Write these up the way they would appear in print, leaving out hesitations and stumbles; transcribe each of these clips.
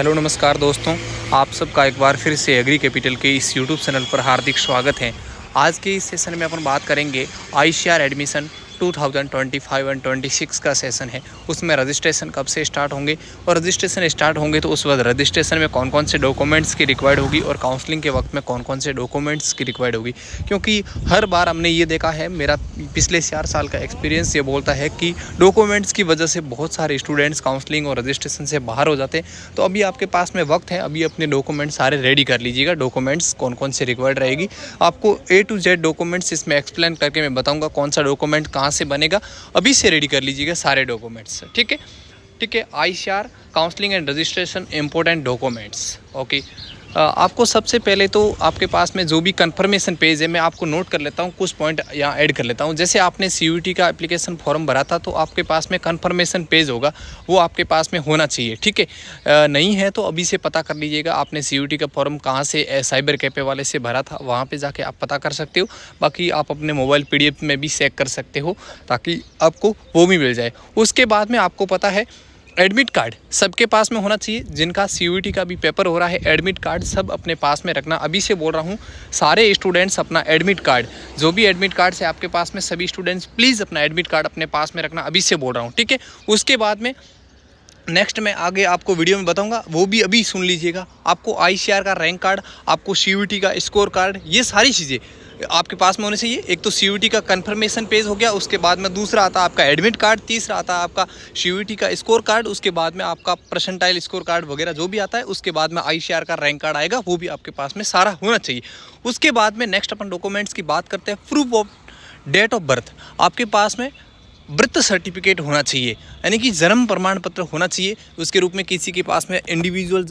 Hello नमस्कार दोस्तों, आप सबका एक बार फिर से एग्री कैपिटल के इस यूट्यूब चैनल पर हार्दिक स्वागत है। आज के इस सेशन में अपन बात करेंगे आईसीआर एडमिशन 2025 एंड 26 का सेशन है। उसमें रजिस्ट्रेशन कब से स्टार्ट होंगे और रजिस्ट्रेशन स्टार्ट होंगे तो उस वक्त रजिस्ट्रेशन में कौन कौन से डॉक्यूमेंट्स की रिक्वायर्ड होगी और काउंसलिंग के वक्त में कौन कौन से डॉक्यूमेंट्स की रिक्वायर्ड होगी। क्योंकि हर बार हमने ये देखा है, मेरा पिछले 4 साल का एक्सपीरियंस ये बोलता है कि डॉक्यूमेंट्स की वजह से बहुत सारे स्टूडेंट्स काउंसलिंग और रजिस्ट्रेशन से बाहर हो जाते हैं। तो अभी आपके पास में वक्त है, अभी अपने डॉक्यूमेंट्स सारे रेडी कर लीजिएगा। डॉक्यूमेंट्स कौन कौन से रिक्वायर्ड रहेगी आपको A to Z डॉक्यूमेंट्स इसमें एक्सप्लेन करके मैं बताऊंगा कौन सा डॉक्यूमेंट कहाँ से बनेगा। अभी से रेडी कर लीजिएगा सारे डॉक्यूमेंट्स। ठीक है। ICR counselling and registration important documents. Okay, आपको सबसे पहले तो आपके पास में जो भी कंफर्मेशन पेज है, मैं आपको नोट कर लेता हूँ, कुछ पॉइंट यहाँ ऐड कर लेता हूँ। जैसे आपने CUET का एप्लीकेशन फॉर्म भरा था तो आपके पास में कंफर्मेशन पेज होगा, वो आपके पास में होना चाहिए। ठीक है, नहीं है तो अभी से पता कर लीजिएगा आपने CUET का फॉर्म कहाँ से साइबर कैफे वाले से भरा था, वहाँ पर जाके आप पता कर सकते हो। बाकी आप अपने मोबाइल PDF में भी चेक कर सकते हो ताकि आपको वो भी मिल जाए। उसके बाद में आपको पता है एडमिट कार्ड सबके पास में होना चाहिए। जिनका CUET का भी पेपर हो रहा है, एडमिट कार्ड सब अपने पास में रखना। अभी से बोल रहा हूँ, सारे स्टूडेंट्स अपना एडमिट कार्ड, जो भी एडमिट कार्ड से आपके पास में, सभी स्टूडेंट्स प्लीज़ अपना एडमिट कार्ड अपने पास में रखना। अभी से बोल रहा हूँ, ठीक है। उसके बाद में नेक्स्ट मैं आगे आपको वीडियो में बताऊंगा, वो भी अभी सुन लीजिएगा। आपको आईसीआर का रैंक कार्ड, आपको CUET का स्कोर कार्ड, ये सारी चीज़ें आपके पास में होने चाहिए। एक तो CUET का कंफर्मेशन पेज हो गया, उसके बाद में दूसरा आता है आपका एडमिट कार्ड, तीसरा आता है आपका CUET का स्कोर कार्ड, उसके बाद में आपका परसेंटाइल स्कोर कार्ड वगैरह जो भी आता है, उसके बाद में आईसीआर का रैंक कार्ड आएगा, वो भी आपके पास में सारा होना चाहिए। उसके बाद में नेक्स्ट अपन डॉक्यूमेंट्स की बात करते हैं। Proof of date of birth, आपके पास में बर्थ सर्टिफिकेट होना चाहिए, यानी कि जन्म प्रमाण पत्र होना चाहिए। उसके रूप में किसी के पास में individual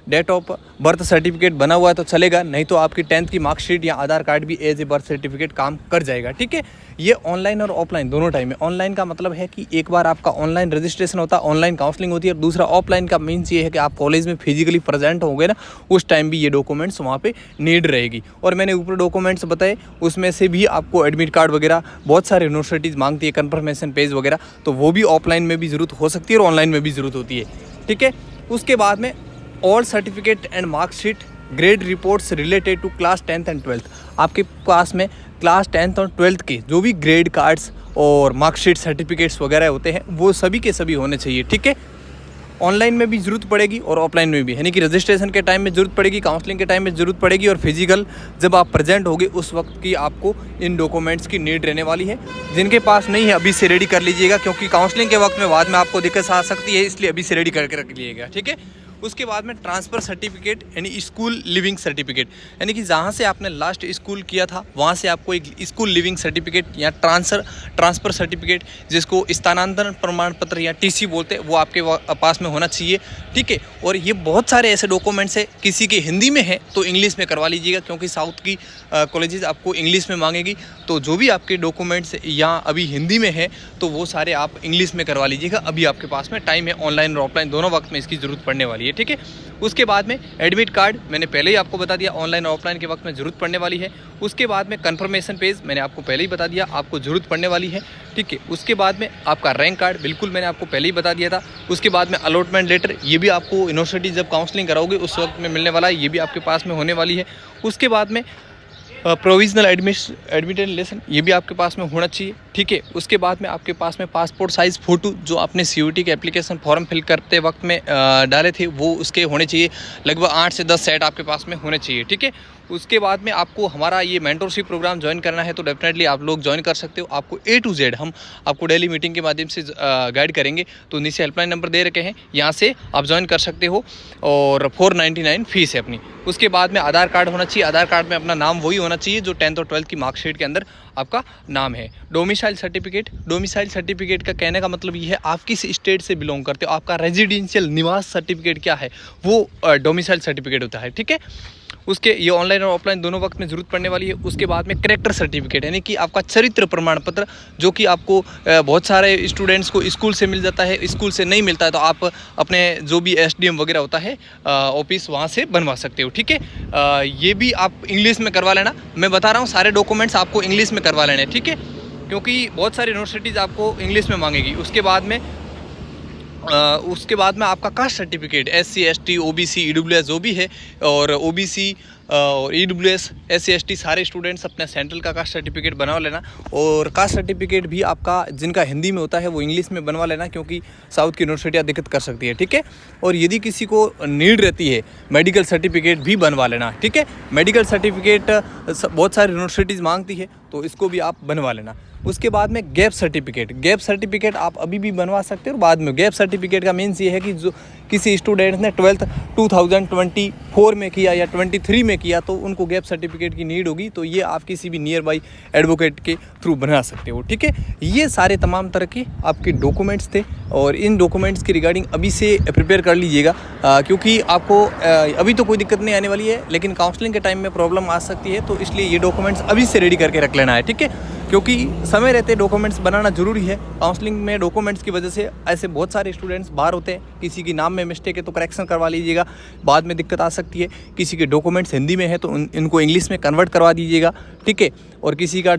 date of birth certificate बना हुआ है तो चलेगा, नहीं तो आपकी 10th की मार्कशीट या आधार कार्ड भी एज ए बर्थ सर्टिफिकेट काम कर जाएगा। ठीक है, ये ऑनलाइन और ऑफलाइन दोनों टाइम है। ऑनलाइन का मतलब है कि एक बार आपका ऑनलाइन रजिस्ट्रेशन होता है, ऑनलाइन काउंसलिंग होती है, और दूसरा ऑफलाइन का मीन्स ये है कि आप कॉलेज में फिजिकली प्रेजेंट होंगे ना, उस टाइम भी ये डॉक्यूमेंट्स वहाँ पे नीड रहेगी। और मैंने ऊपर डॉक्यूमेंट्स बताए, उसमें से भी आपको एडमिट कार्ड वगैरह बहुत सारे यूनिवर्सिटीज़ मांगती है, कंफर्मेशन पेज वगैरह, तो वो भी ऑफलाइन में भी ज़रूरत हो सकती है और ऑनलाइन में भी ज़रूरत होती है। ठीक है, उसके बाद में all certificate and marksheet, grade reports related to class 10th and 12th, आपके पास में क्लास 10th और 12th के जो भी ग्रेड कार्ड्स और मार्कशीट सर्टिफिकेट्स वगैरह होते हैं वो सभी के सभी होने चाहिए। ठीक है, ऑनलाइन में भी ज़रूरत पड़ेगी और ऑफलाइन में भी, यानी कि रजिस्ट्रेशन के टाइम में ज़रूरत पड़ेगी, काउंसलिंग के टाइम में ज़रूरत पड़ेगी, और फिजिकल जब आप प्रेजेंट होगे उस वक्त की आपको इन डॉक्यूमेंट्स की नीड रहने वाली है। जिनके पास नहीं है अभी से रेडी कर लीजिएगा, क्योंकि काउंसलिंग के वक्त में बाद में आपको दिक्कत आ सकती है, इसलिए अभी से रेडी करके रख लीजिएगा। ठीक है, उसके बाद में ट्रांसफ़र सर्टिफिकेट यानी स्कूल लिविंग सर्टिफिकेट, यानी कि जहाँ से आपने लास्ट स्कूल किया था वहाँ से आपको एक स्कूल लिविंग सर्टिफिकेट या ट्रांसफ़र सर्टिफिकेट, जिसको स्थानांतरण प्रमाण पत्र या TC बोलते हैं, वो आपके पास में होना चाहिए। ठीक है, और ये बहुत सारे ऐसे डॉक्यूमेंट्स हैं, किसी के हिंदी में है तो इंग्लिश में करवा लीजिएगा, क्योंकि साउथ की कॉलेजेस आपको इंग्लिश में मांगेगी। तो जो भी आपके डॉक्यूमेंट्स यहाँ अभी हिंदी में है तो वो सारे आप इंग्लिश में करवा लीजिएगा। अभी आपके पास में टाइम है, ऑनलाइन और ऑफलाइन दोनों वक्त में इसकी ज़रूरत पड़ने वाली है। ठीक है, उसके बाद में एडमिट कार्ड मैंने पहले ही आपको बता दिया, ऑनलाइन और ऑफलाइन के वक्त में ज़रूरत पड़ने वाली है। उसके बाद में कंफर्मेशन पेज मैंने आपको पहले ही बता दिया, आपको ज़रूरत पड़ने वाली है। ठीक है, उसके बाद में आपका रैंक कार्ड, बिल्कुल मैंने आपको पहले ही बता दिया था। उसके बाद में अलॉटमेंट लेटर, ये भी आपको यूनिवर्सिटी जब काउंसलिंग कराओगे उस वक्त में मिलने वाला है, ये भी आपके पास में होने वाली है। उसके बाद में प्रोविजनल एडमिशन लेसन, ये भी आपके पास में होना चाहिए। ठीक है, उसके बाद में आपके पास में पासपोर्ट साइज़ फ़ोटो जो आपने CUET के एप्लीकेशन फॉर्म फिल करते वक्त में डाले थे वो उसके होने चाहिए, लगभग 8 से 10 सेट आपके पास में होने चाहिए। ठीक है, उसके बाद में आपको हमारा ये मेंटरशिप प्रोग्राम ज्वाइन करना है तो डेफिनेटली आप लोग ज्वाइन कर सकते हो। आपको A to Z हम आपको डेली मीटिंग के माध्यम से गाइड करेंगे, तो नीचे हेल्पलाइन नंबर दे रखे हैं, यहाँ से आप ज्वाइन कर सकते हो, और 499 फीस है अपनी। उसके बाद में आधार कार्ड होना चाहिए, आधार कार्ड में अपना नाम वही होना चाहिए जो 10th और 12th की मार्कशीट के अंदर आपका नाम है। डोमिसाइल सर्टिफिकेट का कहने का मतलब ये है आप किस स्टेट से बिलोंग करते हो, आपका रेजिडेंशियल निवास सर्टिफिकेट क्या है, वो डोमिसाइल सर्टिफिकेट होता है। ठीक है, उसके ये ऑनलाइन और ऑफलाइन दोनों वक्त में ज़रूरत पड़ने वाली है। उसके बाद में कैरेक्टर सर्टिफिकेट, यानी कि आपका चरित्र प्रमाण पत्र, जो कि आपको बहुत सारे स्टूडेंट्स को स्कूल से मिल जाता है, स्कूल से नहीं मिलता है तो आप अपने जो भी SDM वगैरह होता है ऑफिस, वहाँ से बनवा सकते हो। ठीक है, ये भी आप इंग्लिश में करवा लेना। मैं बता रहा हूँ सारे डॉक्यूमेंट्स आपको इंग्लिश में करवा लेने। ठीक है, क्योंकि बहुत सारी यूनिवर्सिटीज़ आपको इंग्लिश में मांगेगी। उसके बाद में उसके बाद में आपका caste certificate SC ST OBC EWS जो भी है, और OBC और EWS SC ST सारे स्टूडेंट्स अपना सेंट्रल का कास्ट सर्टिफिकेट बनवा लेना। और कास्ट सर्टिफिकेट भी आपका जिनका हिंदी में होता है वो इंग्लिश में बनवा लेना, क्योंकि साउथ की यूनिवर्सिटियाँ दिक्कत कर सकती है, ठीक है। और यदि किसी को नीड रहती है मेडिकल सर्टिफिकेट भी बनवा लेना, ठीक है। मेडिकल सर्टिफिकेट बहुत सारी यूनिवर्सिटीज़ मांगती है, तो इसको भी आप बनवा लेना। उसके बाद में गैप सर्टिफिकेट आप अभी भी बनवा सकते हो। बाद में गैप सर्टिफिकेट का मीन्स ये है कि जो किसी स्टूडेंट ने 12th 2024 में किया या 23 में किया, तो उनको गैप सर्टिफिकेट की नीड होगी, तो ये आप किसी भी नियर बाई एडवोकेट के थ्रू बना सकते हो, ठीक है। ये सारे तमाम तरह के आपके डॉक्यूमेंट्स थे, और इन डॉक्यूमेंट्स की रिगार्डिंग अभी से प्रिपेयर कर लीजिएगा, क्योंकि आपको अभी तो कोई दिक्कत नहीं आने वाली है, लेकिन काउंसलिंग के टाइम में प्रॉब्लम आ सकती है, तो इसलिए ये डॉक्यूमेंट्स अभी से रेडी करके रख लेना है, ठीक है। क्योंकि समय रहते डॉक्यूमेंट्स बनाना ज़रूरी है। काउंसलिंग में डॉक्यूमेंट्स की वजह से ऐसे बहुत सारे स्टूडेंट्स बाहर होते हैं, किसी की नाम में मिस्टेक है तो करेक्शन करवा लीजिएगा, बाद में दिक्कत आ सकती है। किसी के डॉक्यूमेंट्स हिंदी में है तो इनको इंग्लिश में कन्वर्ट करवा दीजिएगा, ठीक है। और किसी का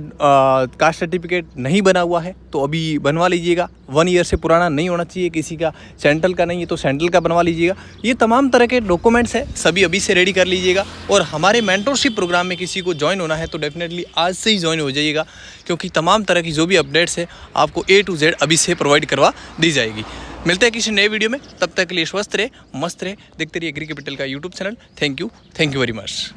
कास्ट सर्टिफिकेट नहीं बना हुआ है तो अभी बनवा लीजिएगा, 1 ईयर से पुराना नहीं होना चाहिए। किसी का सेंट्रल का नहीं है तो सेंट्रल का बनवा लीजिएगा। ये तमाम तरह के डॉक्यूमेंट्स हैं, सभी अभी से रेडी कर लीजिएगा। और हमारे मेंटरशिप प्रोग्राम में किसी को ज्वाइन होना है तो डेफिनेटली आज से ही ज्वाइन हो जाइएगा, क्योंकि तमाम तरह की जो भी अपडेट्स है आपको A to Z अभी से प्रोवाइड करवा दी जाएगी। मिलते हैं किसी नए वीडियो में, तब तक के लिए स्वस्थ रहे, मस्त रहे, देखते रहिए एग्री कैपिटल का YouTube channel. Thank you very much.